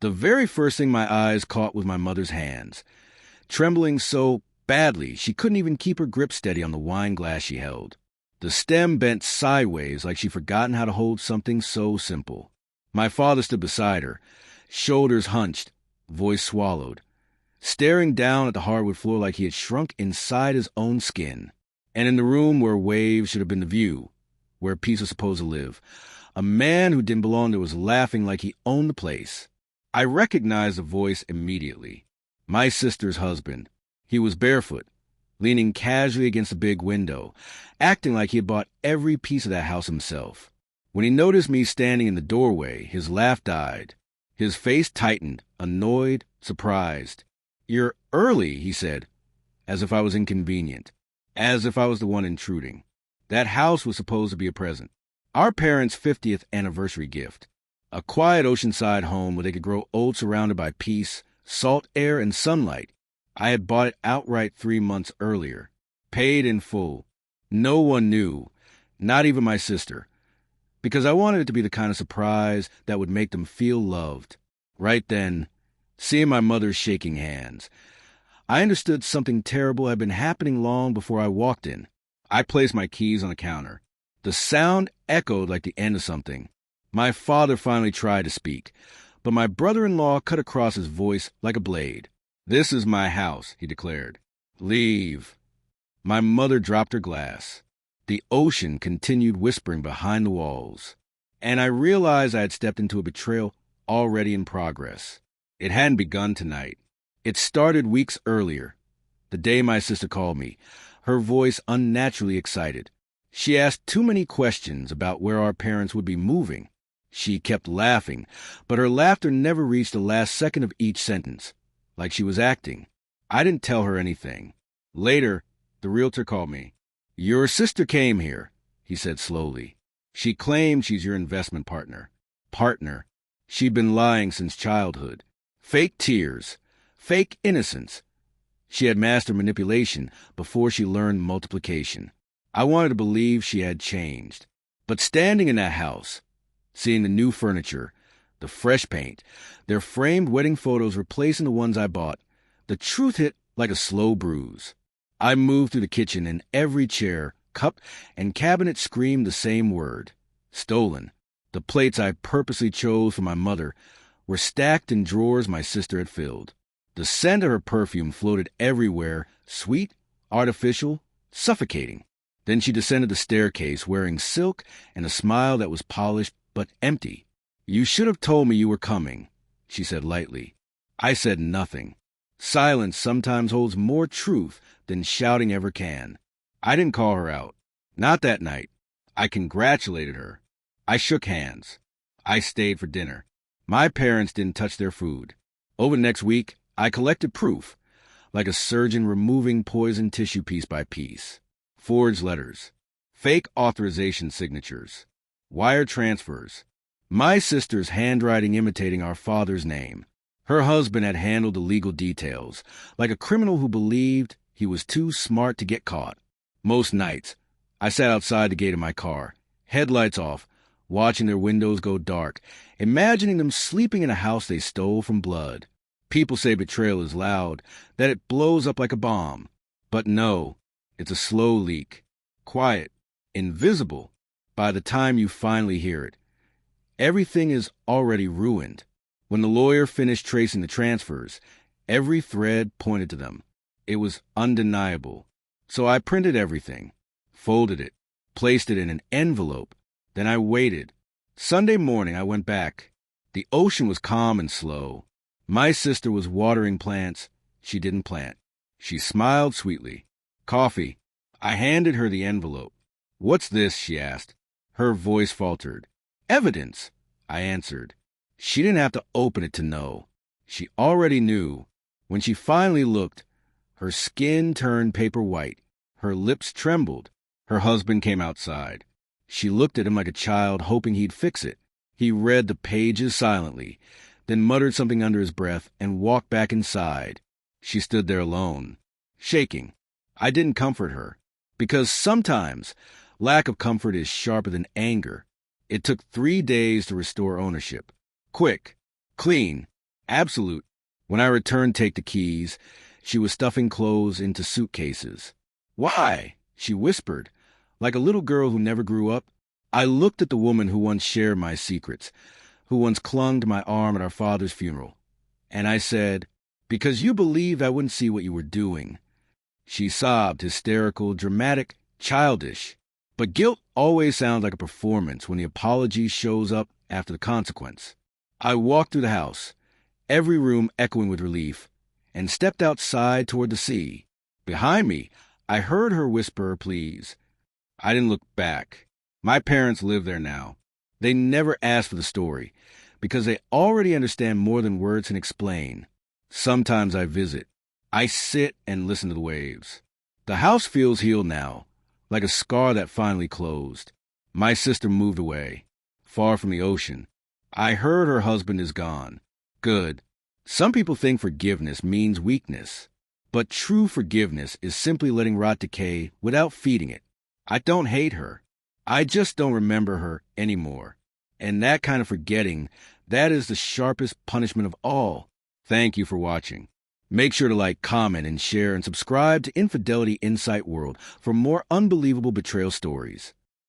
The very first thing my eyes caught was my mother's hands, trembling so badly she couldn't even keep her grip steady on the wine glass she held. The stem bent sideways like she'd forgotten how to hold something so simple. My father stood beside her, shoulders hunched, voice swallowed, staring down at the hardwood floor like he had shrunk inside his own skin. And in the room where waves should have been the view, where peace was supposed to live, a man who didn't belong there was laughing like he owned the place. I recognized the voice immediately. My sister's husband. He was barefoot, leaning casually against the big window, acting like he had bought every piece of that house himself. When he noticed me standing in the doorway, his laugh died. His face tightened, annoyed, surprised. "You're early," he said, as if I was inconvenient, as if I was the one intruding. That house was supposed to be a present. Our parents' 50th anniversary gift. A quiet oceanside home where they could grow old surrounded by peace, salt air, and sunlight. I had bought it outright 3 months earlier. Paid in full. No one knew, not even my sister, because I wanted it to be the kind of surprise that would make them feel loved. Right then, seeing my mother's shaking hands, I understood something terrible had been happening long before I walked in. I placed my keys on the counter. The sound echoed like the end of something. My father finally tried to speak, but my brother-in-law cut across his voice like a blade. "This is my house," he declared. "Leave." My mother dropped her glass. The ocean continued whispering behind the walls, and I realized I had stepped into a betrayal already in progress. It hadn't begun tonight. It started weeks earlier, the day my sister called me, her voice unnaturally excited. She asked too many questions about where our parents would be moving. She kept laughing, but her laughter never reached the last second of each sentence, like she was acting. I didn't tell her anything. Later, the realtor called me. "Your sister came here," he said slowly. "She claimed she's your investment partner." Partner. She'd been lying since childhood. Fake tears. Fake innocence. She had mastered manipulation before she learned multiplication. I wanted to believe she had changed. But standing in that house, seeing the new furniture, the fresh paint, their framed wedding photos replacing the ones I bought, the truth hit like a slow bruise. I moved through the kitchen, and every chair, cup, and cabinet screamed the same word. Stolen. The plates I purposely chose for my mother were stacked in drawers my sister had filled. The scent of her perfume floated everywhere, sweet, artificial, suffocating. Then she descended the staircase wearing silk and a smile that was polished but empty. "You should have told me you were coming," she said lightly. I said nothing. Silence sometimes holds more truth than shouting ever can. I didn't call her out. Not that night. I congratulated her. I shook hands. I stayed for dinner. My parents didn't touch their food. Over the next week, I collected proof, like a surgeon removing poison tissue piece by piece. Forged letters. Fake authorization signatures. Wire transfers. My sister's handwriting imitating our father's name. Her husband had handled the legal details, like a criminal who believed he was too smart to get caught. Most nights, I sat outside the gate of my car, headlights off, watching their windows go dark, imagining them sleeping in a house they stole from blood. People say betrayal is loud, that it blows up like a bomb. But no, it's a slow leak, quiet, invisible. By the time you finally hear it, everything is already ruined. When the lawyer finished tracing the transfers, every thread pointed to them. It was undeniable. So I printed everything, folded it, placed it in an envelope. Then I waited. Sunday morning I went back. The ocean was calm and slow. My sister was watering plants she didn't plant. She smiled sweetly. "Coffee." I handed her the envelope. "What's this?" she asked. Her voice faltered. "Evidence," I answered. She didn't have to open it to know. She already knew. When she finally looked, her skin turned paper white. Her lips trembled. Her husband came outside. She looked at him like a child, hoping he'd fix it. He read the pages silently, then muttered something under his breath and walked back inside. She stood there alone, shaking. I didn't comfort her, because sometimes lack of comfort is sharper than anger. It took 3 days to restore ownership. Quick, clean, Absolute. When I returned take the keys, she was stuffing clothes into suitcases. Why? She whispered, like a little girl who never grew up. I looked at the woman who once shared my secrets, who once clung to my arm at our father's funeral, and I said, "Because you believed I wouldn't see what you were doing." She sobbed, hysterical, dramatic, childish. But guilt always sounds like a performance when the apology shows up after the consequence. I walked through the house, every room echoing with relief, and stepped outside toward the sea. Behind me, I heard her whisper, "Please." I didn't look back. My parents live there now. They never asked for the story, because they already understand more than words can explain. Sometimes I visit. I sit and listen to the waves. The house feels healed now, like a scar that finally closed. My sister moved away, far from the ocean. I heard her husband is gone. Good. Some people think forgiveness means weakness, but true forgiveness is simply letting rot decay without feeding it. I don't hate her. I just don't remember her anymore. And that kind of forgetting, that is the sharpest punishment of all. Thank you for watching. Make sure to like, comment, and share, and subscribe to Infidelity Insight World for more unbelievable betrayal stories.